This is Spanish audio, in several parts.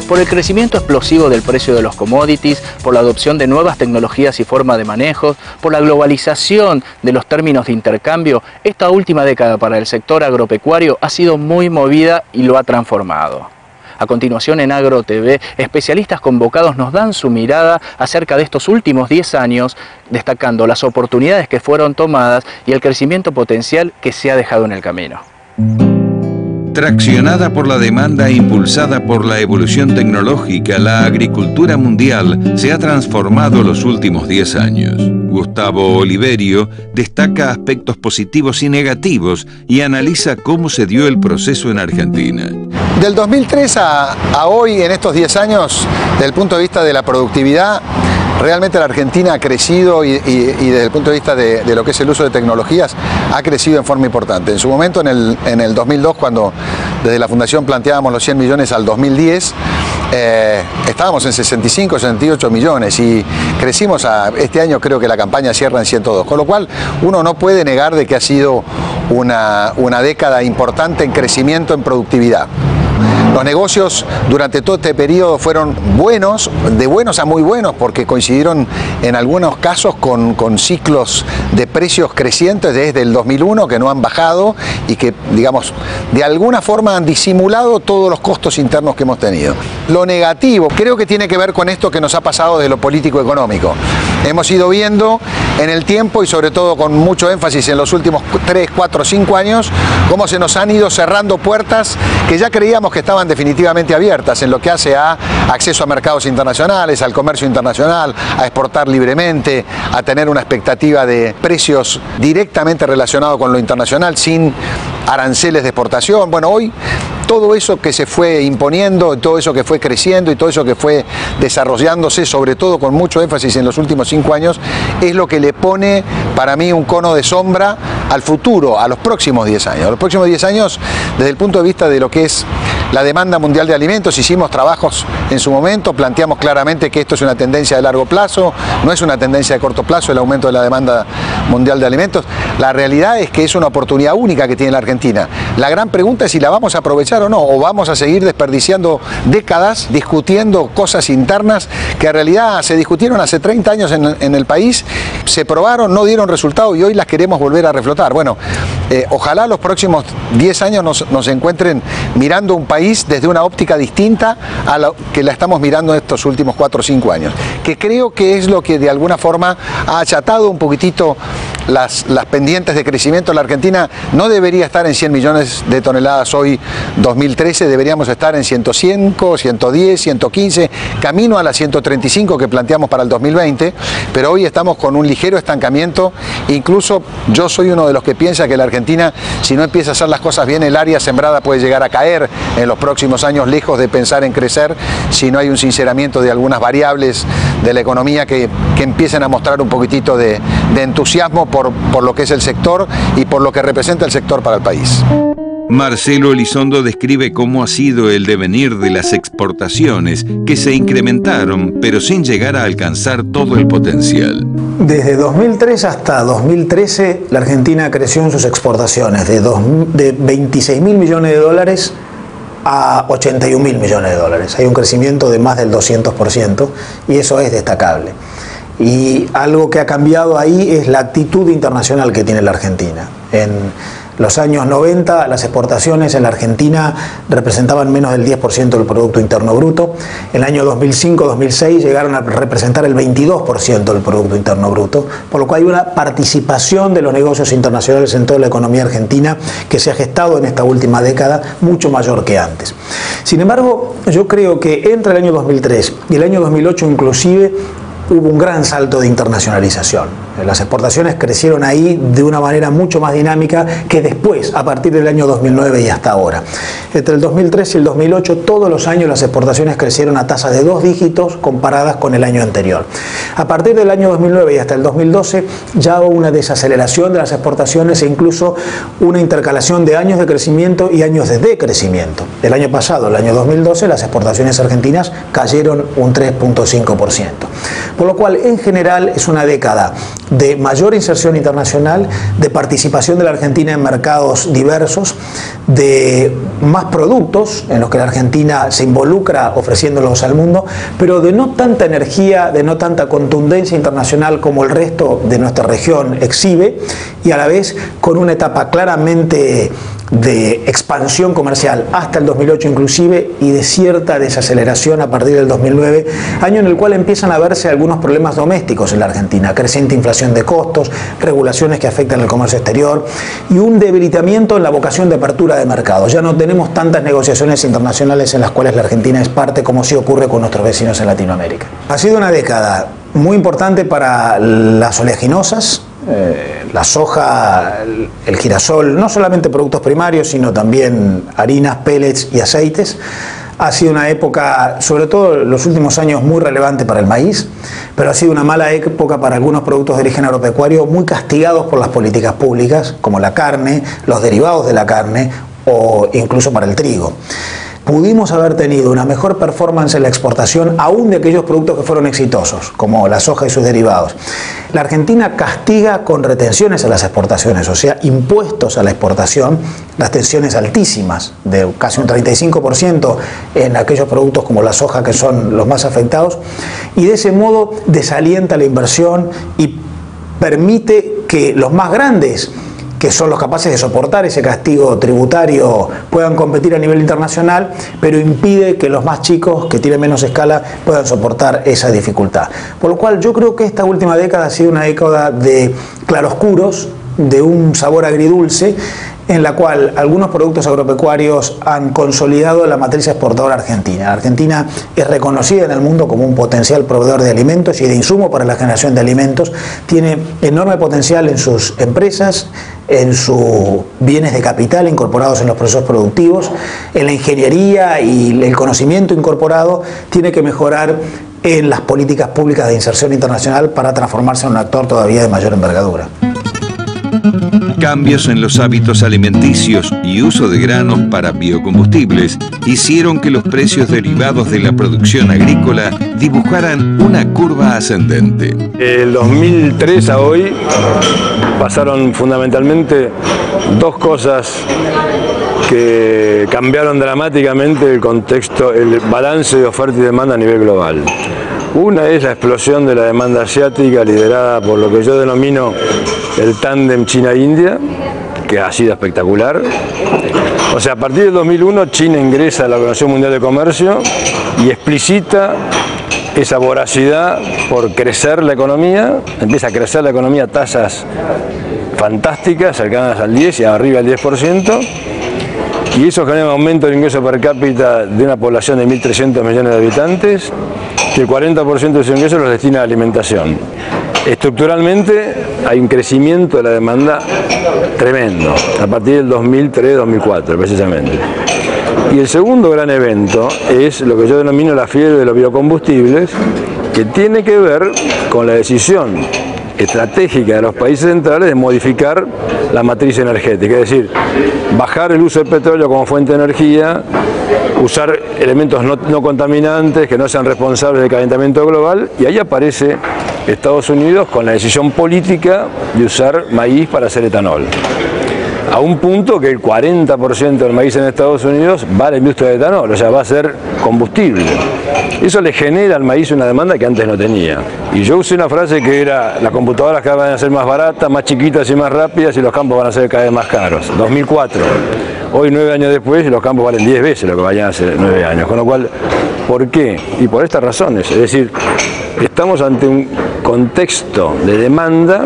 por el crecimiento explosivo del precio de los commodities, por la adopción de nuevas tecnologías y forma de manejo, por la globalización de los términos de intercambio, esta última década para el sector agropecuario ha sido muy movida y lo ha transformado. A continuación en Agro TV, especialistas convocados nos dan su mirada acerca de estos últimos 10 años, destacando las oportunidades que fueron tomadas y el crecimiento potencial que se ha dejado en el camino. Traccionada por la demanda e impulsada por la evolución tecnológica, la agricultura mundial se ha transformado los últimos 10 años. Gustavo Oliverio destaca aspectos positivos y negativos y analiza cómo se dio el proceso en Argentina. Del 2003 a hoy, en estos 10 años, desde el punto de vista de la productividad, realmente la Argentina ha crecido y desde el punto de vista de lo que es el uso de tecnologías, ha crecido en forma importante. En su momento, en el 2002, cuando desde la Fundación planteábamos los 100 millones al 2010, estábamos en 65, 68 millones y crecimos este año creo que la campaña cierra en 102, con lo cual uno no puede negar de que ha sido una década importante en crecimiento en productividad. Los negocios durante todo este periodo fueron buenos, de buenos a muy buenos, porque coincidieron en algunos casos con ciclos de precios crecientes desde el 2001 que no han bajado y que, digamos, de alguna forma han disimulado todos los costos internos que hemos tenido. Lo negativo creo que tiene que ver con esto que nos ha pasado de lo político-económico. Hemos ido viendo en el tiempo y sobre todo con mucho énfasis en los últimos 3, 4, 5 años cómo se nos han ido cerrando puertas que ya creíamos que estaban definitivamente abiertas en lo que hace a acceso a mercados internacionales, al comercio internacional, a exportar libremente, a tener una expectativa de precios directamente relacionados con lo internacional sin aranceles de exportación. Bueno, hoy todo eso que se fue imponiendo, todo eso que fue creciendo y todo eso que fue desarrollándose, sobre todo con mucho énfasis en los últimos 5 años, es lo que le pone para mí un cono de sombra al futuro, a los próximos 10 años. Los próximos 10 años, desde el punto de vista de lo que es la demanda mundial de alimentos, hicimos trabajos en su momento, planteamos claramente que esto es una tendencia de largo plazo, no es una tendencia de corto plazo el aumento de la demanda mundial de alimentos. La realidad es que es una oportunidad única que tiene la Argentina. La gran pregunta es si la vamos a aprovechar o no, o vamos a seguir desperdiciando décadas discutiendo cosas internas que en realidad se discutieron hace 30 años en el país, se probaron, no dieron resultado y hoy las queremos volver a reflotar. Bueno, ojalá los próximos 10 años nos encuentren mirando un país desde una óptica distinta a la que la estamos mirando en estos últimos 4 o 5 años, que creo que es lo que de alguna forma ha achatado un poquitito las pendientes de crecimiento. La Argentina no debería estar en 100 millones de toneladas hoy 2013, deberíamos estar en 105, 110, 115, camino a las 135 que planteamos para el 2020, pero hoy estamos con un ligero estancamiento. Incluso yo soy uno de los que piensa que la Argentina, si no empieza a hacer las cosas bien, el área sembrada puede llegar a caer en los próximos años, lejos de pensar en crecer, si no hay un sinceramiento de algunas variables de la economía que empiecen a mostrar un poquitito de entusiasmo por lo que es el sector y por lo que representa el sector para el país. Marcelo Elizondo describe cómo ha sido el devenir de las exportaciones, que se incrementaron, pero sin llegar a alcanzar todo el potencial. Desde 2003 hasta 2013, la Argentina creció en sus exportaciones de 26.000 millones de dólares a 81.000 millones de dólares. Hay un crecimiento de más del 200% y eso es destacable. Y algo que ha cambiado ahí es la actitud internacional que tiene la Argentina. En los años 90 las exportaciones en la Argentina representaban menos del 10% del Producto Interno Bruto. En el año 2005-2006 llegaron a representar el 22% del Producto Interno Bruto, por lo cual hay una participación de los negocios internacionales en toda la economía argentina que se ha gestado en esta última década mucho mayor que antes. Sin embargo, yo creo que entre el año 2003 y el año 2008 inclusive hubo un gran salto de internacionalización. Las exportaciones crecieron ahí de una manera mucho más dinámica que después, a partir del año 2009 y hasta ahora. Entre el 2003 y el 2008, todos los años las exportaciones crecieron a tasas de 2 dígitos comparadas con el año anterior. A partir del año 2009 y hasta el 2012 ya hubo una desaceleración de las exportaciones e incluso una intercalación de años de crecimiento y años de decrecimiento. El año pasado, el año 2012, las exportaciones argentinas cayeron un 3.5%. Por lo cual, en general, es una década de mayor inserción internacional, de participación de la Argentina en mercados diversos, de más productos en los que la Argentina se involucra ofreciéndolos al mundo, pero de no tanta energía, de no tanta contundencia internacional como el resto de nuestra región exhibe, y a la vez con una etapa claramente de expansión comercial hasta el 2008 inclusive, y de cierta desaceleración a partir del 2009, año en el cual empiezan a verse algunos problemas domésticos en la Argentina, creciente inflación de costos, regulaciones que afectan el comercio exterior y un debilitamiento en la vocación de apertura de mercados. Ya no tenemos tantas negociaciones internacionales en las cuales la Argentina es parte, como sí ocurre con nuestros vecinos en Latinoamérica. Ha sido una década muy importante para las oleaginosas, la soja, el girasol, no solamente productos primarios, sino también harinas, pellets y aceites. Ha sido una época, sobre todo en los últimos años, muy relevante para el maíz, pero ha sido una mala época para algunos productos de origen agropecuario muy castigados por las políticas públicas, como la carne, los derivados de la carne o incluso para el trigo. Pudimos haber tenido una mejor performance en la exportación aún de aquellos productos que fueron exitosos, como la soja y sus derivados. La Argentina castiga con retenciones a las exportaciones, o sea, impuestos a la exportación, las tensiones altísimas, de casi un 35% en aquellos productos como la soja, que son los más afectados, y de ese modo desalienta la inversión y permite que los más grandes, que son los capaces de soportar ese castigo tributario, puedan competir a nivel internacional, pero impide que los más chicos, que tienen menos escala, puedan soportar esa dificultad. Por lo cual yo creo que esta última década ha sido una década de claroscuros, de un sabor agridulce, en la cual algunos productos agropecuarios han consolidado la matriz exportadora argentina. La Argentina es reconocida en el mundo como un potencial proveedor de alimentos y de insumo para la generación de alimentos. Tiene enorme potencial en sus empresas, en sus bienes de capital incorporados en los procesos productivos, en la ingeniería y el conocimiento incorporado. Tiene que mejorar en las políticas públicas de inserción internacional para transformarse en un actor todavía de mayor envergadura. Cambios en los hábitos alimenticios y uso de granos para biocombustibles hicieron que los precios derivados de la producción agrícola dibujaran una curva ascendente. El 2003 a hoy pasaron fundamentalmente dos cosas que cambiaron dramáticamente el contexto, el balance de oferta y demanda a nivel global. Una es la explosión de la demanda asiática liderada por lo que yo denomino el tándem China-India, que ha sido espectacular. O sea, a partir del 2001 China ingresa a la Organización Mundial de Comercio y explicita esa voracidad por crecer la economía. Empieza a crecer la economía a tasas fantásticas, cercanas al 10 y arriba del 10%. Y eso genera un aumento del ingreso per cápita de una población de 1.300 millones de habitantes, que el 40% de su ingreso los destina a alimentación. Estructuralmente hay un crecimiento de la demanda tremendo, a partir del 2003-2004 precisamente. Y el segundo gran evento es lo que yo denomino la fiebre de los biocombustibles, que tiene que ver con la decisión estratégica de los países centrales de modificar la matriz energética, es decir, bajar el uso del petróleo como fuente de energía, usar elementos no contaminantes que no sean responsables del calentamiento global, y ahí aparece Estados Unidos con la decisión política de usar maíz para hacer etanol. A un punto que el 40% del maíz en Estados Unidos va a la industria de etanol, o sea, va a ser combustible. Eso le genera al maíz una demanda que antes no tenía. Y yo usé una frase que era: las computadoras cada vez van a ser más baratas, más chiquitas y más rápidas, y los campos van a ser cada vez más caros. 2004. Hoy, 9 años después, los campos valen 10 veces lo que valían hace 9 años. Con lo cual, ¿por qué? Y por estas razones. Es decir, estamos ante un contexto de demanda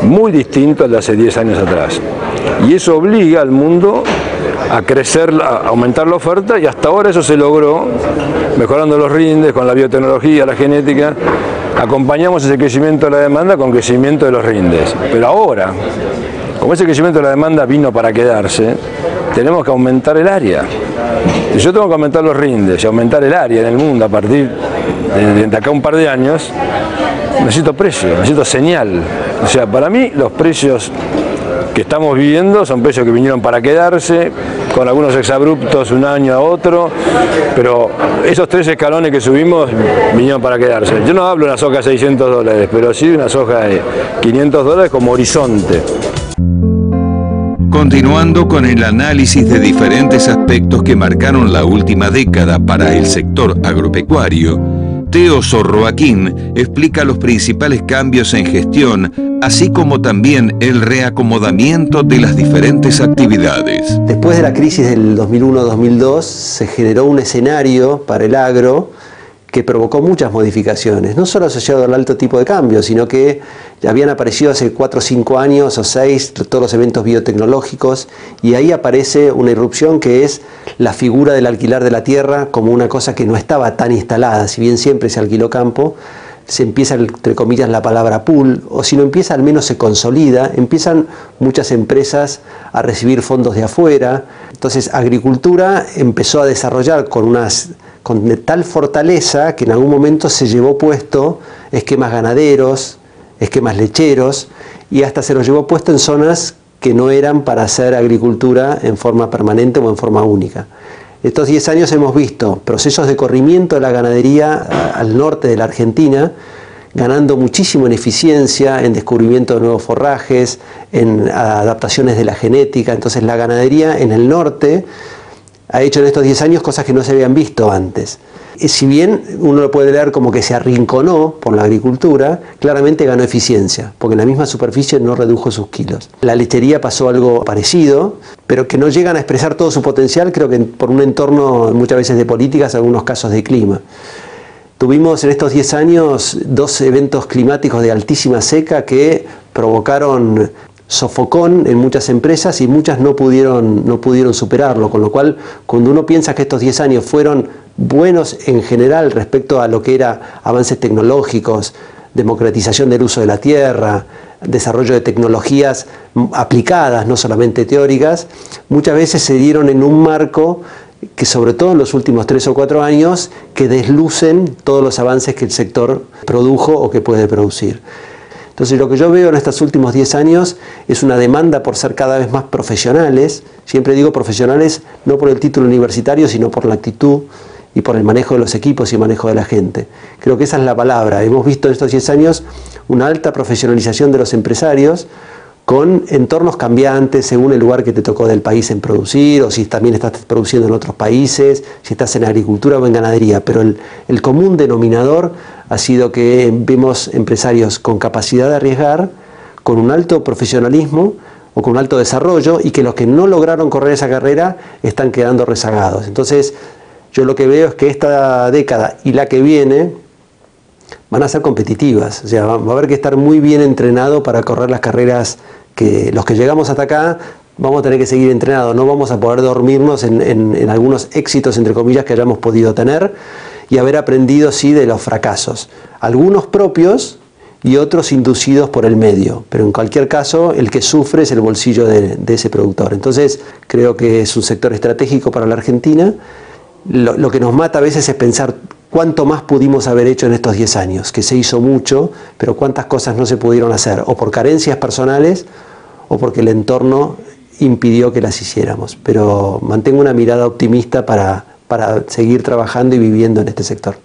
muy distinto al de hace 10 años atrás. Y eso obliga al mundo a crecer, a aumentar la oferta, y hasta ahora eso se logró mejorando los rindes, con la biotecnología, la genética. Acompañamos ese crecimiento de la demanda con crecimiento de los rindes. Pero ahora, como ese crecimiento de la demanda vino para quedarse, tenemos que aumentar el área. Si yo tengo que aumentar los rindes y aumentar el área en el mundo a partir de acá a un par de años, necesito precio, necesito señal. O sea, para mí los precios que estamos viviendo son precios que vinieron para quedarse, con algunos exabruptos un año a otro, pero esos 3 escalones que subimos vinieron para quedarse. Yo no hablo de una soja de $600, pero sí de una soja de $500 como horizonte. Continuando con el análisis de diferentes aspectos que marcaron la última década para el sector agropecuario, Teo Sorroaquín explica los principales cambios en gestión, así como también el reacomodamiento de las diferentes actividades. Después de la crisis del 2001-2002 se generó un escenario para el agro que provocó muchas modificaciones, no solo asociado al alto tipo de cambio, sino que ya habían aparecido hace 4 o 5 años o 6 todos los eventos biotecnológicos, y ahí aparece una irrupción que es la figura del alquilar de la tierra como una cosa que no estaba tan instalada. Si bien siempre se alquiló campo, se empieza, entre comillas, la palabra pool, o si no empieza, al menos se consolida, empiezan muchas empresas a recibir fondos de afuera. Entonces agricultura empezó a desarrollar con tal fortaleza que en algún momento se llevó puesto esquemas ganaderos, esquemas lecheros, y hasta se los llevó puesto en zonas que no eran para hacer agricultura en forma permanente o en forma única. Estos 10 años hemos visto procesos de corrimiento de la ganadería al norte de la Argentina, ganando muchísimo en eficiencia, en descubrimiento de nuevos forrajes, en adaptaciones de la genética. Entonces la ganadería en el norte ha hecho en estos 10 años cosas que no se habían visto antes. Y si bien uno lo puede leer como que se arrinconó por la agricultura, claramente ganó eficiencia, porque en la misma superficie no redujo sus kilos. La lechería pasó algo parecido, pero que no llegan a expresar todo su potencial, creo que por un entorno muchas veces de políticas, en algunos casos de clima. Tuvimos en estos 10 años 2 eventos climáticos de altísima seca que provocaron sofocón en muchas empresas y muchas no pudieron superarlo, con lo cual cuando uno piensa que estos 10 años fueron buenos en general respecto a lo que era avances tecnológicos, democratización del uso de la tierra, desarrollo de tecnologías aplicadas, no solamente teóricas, muchas veces se dieron en un marco que, sobre todo en los últimos 3 o 4 años, que deslucen todos los avances que el sector produjo o que puede producir. Entonces lo que yo veo en estos últimos 10 años es una demanda por ser cada vez más profesionales. Siempre digo profesionales no por el título universitario, sino por la actitud y por el manejo de los equipos y el manejo de la gente. Creo que esa es la palabra. Hemos visto en estos 10 años una alta profesionalización de los empresarios, con entornos cambiantes según el lugar que te tocó del país en producir, o si también estás produciendo en otros países, si estás en agricultura o en ganadería. Pero el común denominador ha sido que vemos empresarios con capacidad de arriesgar, con un alto profesionalismo o con un alto desarrollo, y que los que no lograron correr esa carrera están quedando rezagados. Entonces yo lo que veo es que esta década y la que viene van a ser competitivas. O sea, va a haber que estar muy bien entrenado para correr las carreras que los que llegamos hasta acá vamos a tener que seguir entrenados. No vamos a poder dormirnos en algunos éxitos, entre comillas, que hayamos podido tener, y haber aprendido, sí, de los fracasos. Algunos propios y otros inducidos por el medio. Pero en cualquier caso, el que sufre es el bolsillo de ese productor. Entonces, creo que es un sector estratégico para la Argentina. Lo que nos mata a veces es pensar cuánto más pudimos haber hecho en estos 10 años, que se hizo mucho, pero cuántas cosas no se pudieron hacer, o por carencias personales, o porque el entorno impidió que las hiciéramos. Pero mantengo una mirada optimista para seguir trabajando y viviendo en este sector.